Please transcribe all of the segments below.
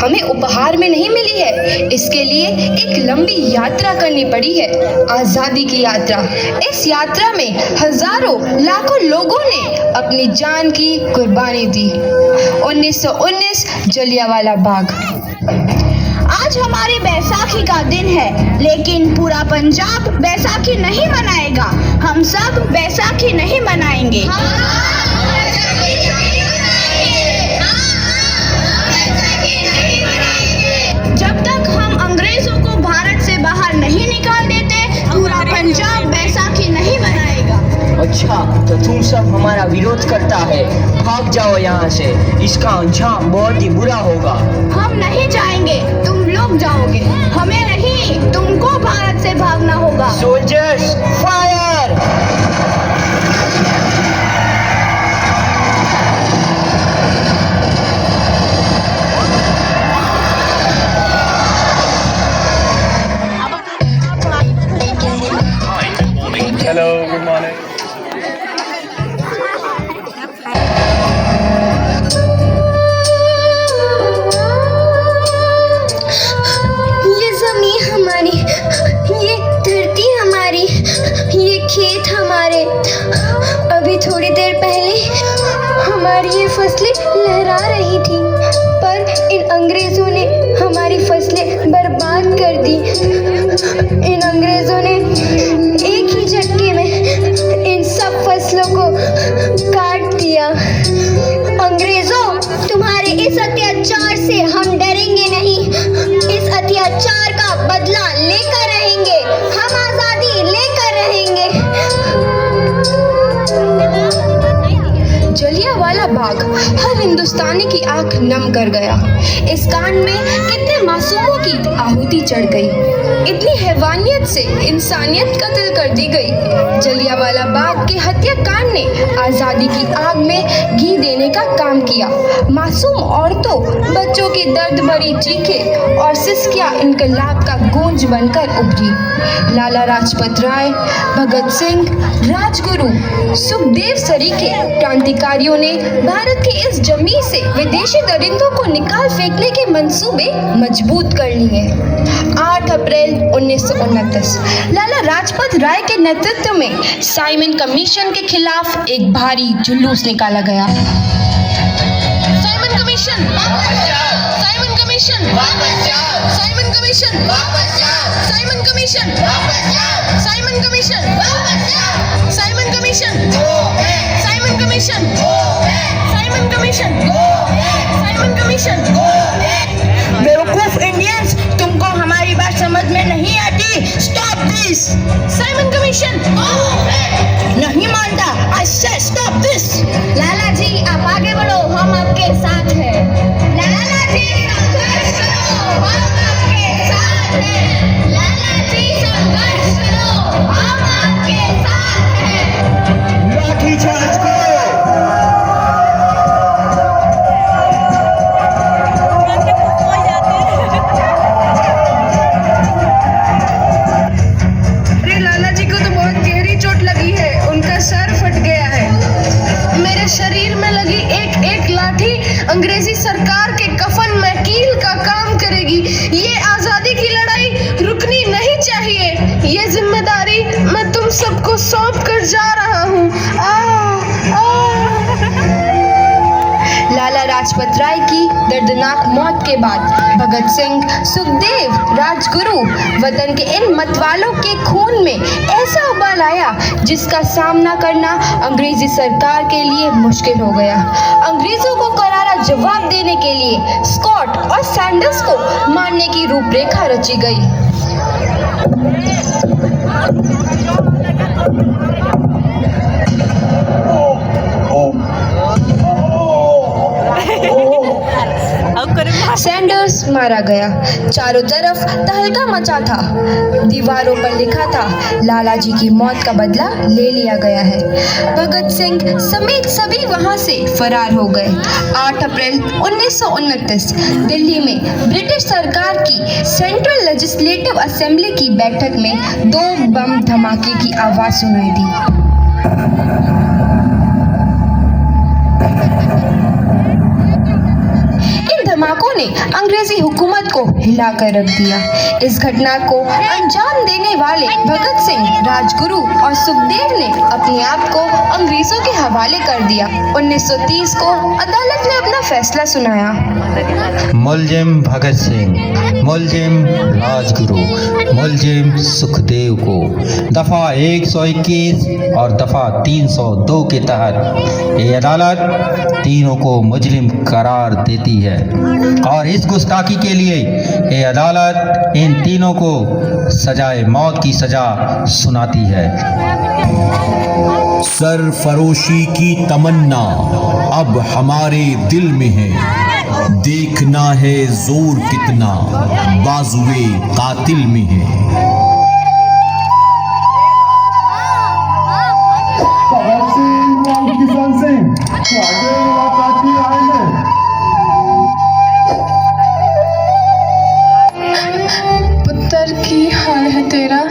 हमें उपहार में नहीं मिली है। इसके लिए एक लंबी यात्रा करनी पड़ी है, आजादी की यात्रा। इस यात्रा में हजारों लाखों लोगों ने अपनी जान की कुर्बानी दी। 1919 जलियांवाला बाग। आज हमारी बैसाखी का दिन है, लेकिन पूरा पंजाब बैसाखी नहीं मनाएगा। हम सब बैसाखी नहीं मनाएंगे। जब तक हम अंग्रेजों को भारत से बाहर नहीं निकाल देते, पूरा पंजाब बैसाखी नहीं मनाएगा। अच्छा, तो तुम सब हमारा विरोध करता है। भाग जाओ यहाँ से, इसका अंजाम बहुत ही बुरा होगा। हम नहीं जाएंगे, तुम लोग जाओगे। हमें नहीं, तुमको भारत से भागना होगा। Soldiers fire! Hello, good morning. ये जमीन हमारी, ये धरती हमारी, ये खेत हमारे। अभी थोड़ी देर पहले हमारी ये फसलें लहरा रही थी, पर इन अंग्रेजों ने हमारी फसलें बर्बाद कर दी। इन अंग्रेजों ने एक ही झटके में इन सब फसलों को काट दिया। अंग्रेजों, तुम्हारे इस अत्याचार से हम डरेंगे नहीं। इस अत्याचार का बदला लेकर रहेंगे। हम आजादी लेकर रहेंगे। जलियांवाला बाग हर हिंदुस्तानी की आंख नम कर गया। इस कांड में कितने मासूमों की आहुति चढ़ गई। इतनी हैवानियत से इंसानियत कत्ल कर दी गई। जलियांवाला बाग के हत्याकांड ने आजादी की आग में घी देने का काम किया। मासूम औरतों, बच्चों की दर्द भरी चीखें और सिसकियां इनकलाब का गूंज बनकर उभरी। लाला लाजपत राय, भगत सिंह, राजगुरु, सुखदेव सरीखे क्रांतिकारियों ने भारत की इस जमीन से विदेशी दरिंदों को निकाल फेंकने के मंसूबे मजबूत कर लिए। 8 अप्रैल 1929 लाला लाजपत राय के नेतृत्व में साइमन कमीशन के खिलाफ एक भारी जुलूस निकाला गया। Simon commission, Simon commission, Simon commission, Simon commission, Simon commission, Simon commission, Simon commission, Simon commission, Simon commission. बेवकूफ इंडियंस, तुमको हमारी बात समझ में नहीं आती। Stop this. साइमन कमीशन नहीं मानता। आई से स्टॉप दिस। लाला जी, आप आगे बढ़ो, हम आपके साथ हैं। लाला जी, संघर्ष करो, हम आपके साथ हैं। लाला जी, संघर्ष करो, हम आपके साथ हैं। लाठीचार्ज करो! अरे लाला जी को तो बहुत गहरी चोट लगी है, उनका सर फट गया है। मेरे शरीर में लगी एक एक लाठी अंग्रेजी सरकार के कफन में कील का काम करेगी। ये आजादी की लड़ाई रुकनी नहीं चाहिए। ये जिम्मेदारी मैं तुम सबको सौंप कर जा रहा हूँ। लाला लाजपत राय की दर्दनाक मौत के बाद भगत सिंह, सुखदेव, राजगुरु वतन के इन मतवालों के खून में ऐसा उबाल आया जिसका सामना करना अंग्रेजी सरकार के लिए मुश्किल हो गया। अंग्रेजों को करारा जवाब देने के लिए स्कॉट और सैंडर्स को मारने की रूपरेखा रची गई। सैंडर्स मारा गया। चारों तरफ तहलका मचा था। दीवारों पर लिखा था, लाला जी की मौत का बदला ले लिया गया है। भगत सिंह समेत सभी वहां से फरार हो गए। 8 अप्रैल 1929 दिल्ली में ब्रिटिश सरकार की सेंट्रल लेजिस्लेटिव असेंबली की बैठक में 2 बम धमाके की आवाज सुनाई दी। धमाकों ने अंग्रेजी हुकूमत को हिलाकर रख दिया। इस घटना को अंजाम देने वाले भगत सिंह, राजगुरु और सुखदेव ने अपने आप को अंग्रेजों के हवाले कर दिया। 1930 को अदालत ने अपना फैसला सुनाया। मुलजिम भगत सिंह, मुलजिम राजगुरु, मुलजिम सुखदेव को दफा 121 और दफा 302 के तहत ये अदालत तीनों को मुजरिम करार देती है और इस गुस्ताखी के लिए ये अदालत इन तीनों को सजाए मौत की सजा सुनाती है। सरफरोशी की तमन्ना अब हमारे दिल में है, देखना है जोर कितना बाजुए कातिल में है। पुत्र की हाल है तेरा?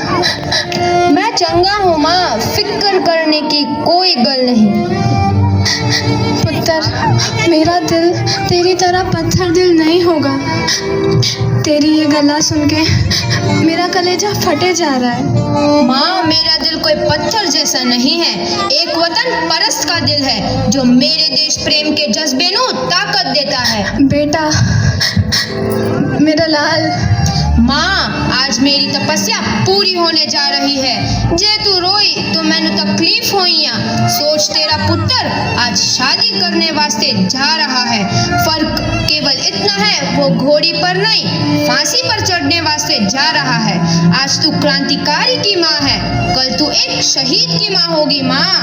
मैं चंगा हूँ माँ, फिक्र करने की कोई गल नहीं। पुत्र, मेरा दिल तेरी तरह पत्थर दिल नहीं होगा। तेरी ये गला सुन के मेरा कलेजा फटे जा रहा है। माँ, मेरा दिल कोई पत्थर जैसा नहीं है, एक वतन परस्त का दिल है जो मेरे देश प्रेम के जज्बे को ताकत देता है। बेटा, मेरा लाल। माँ, आज मेरी तपस्या पूरी होने जा रही है। जे तू रोई तो मैनू तकलीफ होइया। सोच, तेरा पुत्र आज शादी करने वास्ते जा रहा है। फर्क केवल इतना है, वो घोड़ी पर नहीं फांसी पर चढ़ने वास्ते जा रहा है। आज तू क्रांतिकारी की माँ है, कल तू एक शहीद की माँ होगी। माँ,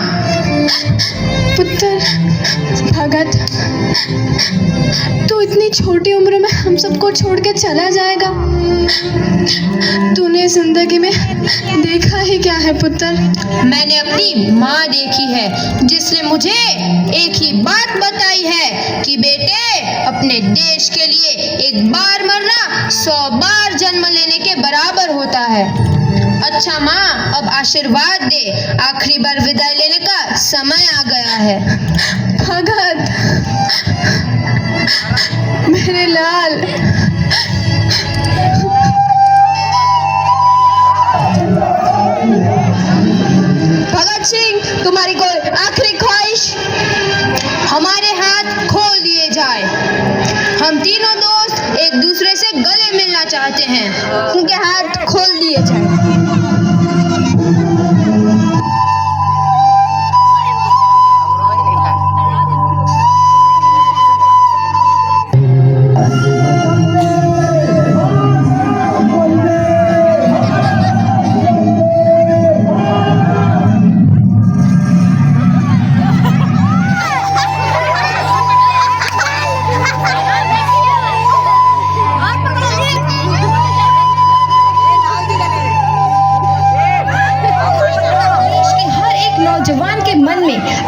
पुत्र भगत, तू इतनी छोटी उम्र में हम सबको छोड़ के चला जाएगा। तूने जिंदगी में देखा ही क्या है पुत्र? मैंने अपनी माँ देखी है जिसने मुझे एक ही बात बताई है कि बेटे, अपने देश के लिए एक बार मरना 100 बार जन्म लेने के बराबर होता है। अच्छा माँ, अब आशीर्वाद दे, आखिरी बार विदाई लेने का समय आ गया है। भगत, मेरे लाल। भगत सिंह, तुम्हारी कोई आखिरी ख्वाहिश? हमारे हाथ खोल दिए जाए। हम तीनों दोस्त एक दूसरे से गले मिलना चाहते हैं। उनके हाथ खोल दिए जाए।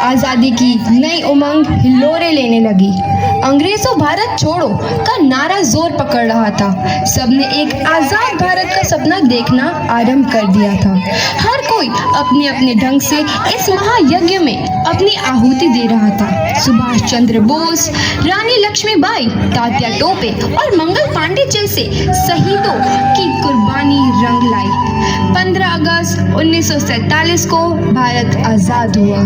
आजादी की नई उमंग हिलोरे लेने लगी। अंग्रेजों भारत छोड़ो का नारा जोर पकड़ रहा था। सबने एक आजाद भारत का सपना देखना आरंभ कर दिया था। हर कोई अपने अपने ढंग से इस महायज्ञ में अपनी आहुति दे रहा था। सुभाष चंद्र बोस, रानी लक्ष्मीबाई, तात्या टोपे और मंगल पांडे जैसे शहीदों की कुर्बानी रंग लाई। 15 अगस्त 1947 को भारत आजाद हुआ।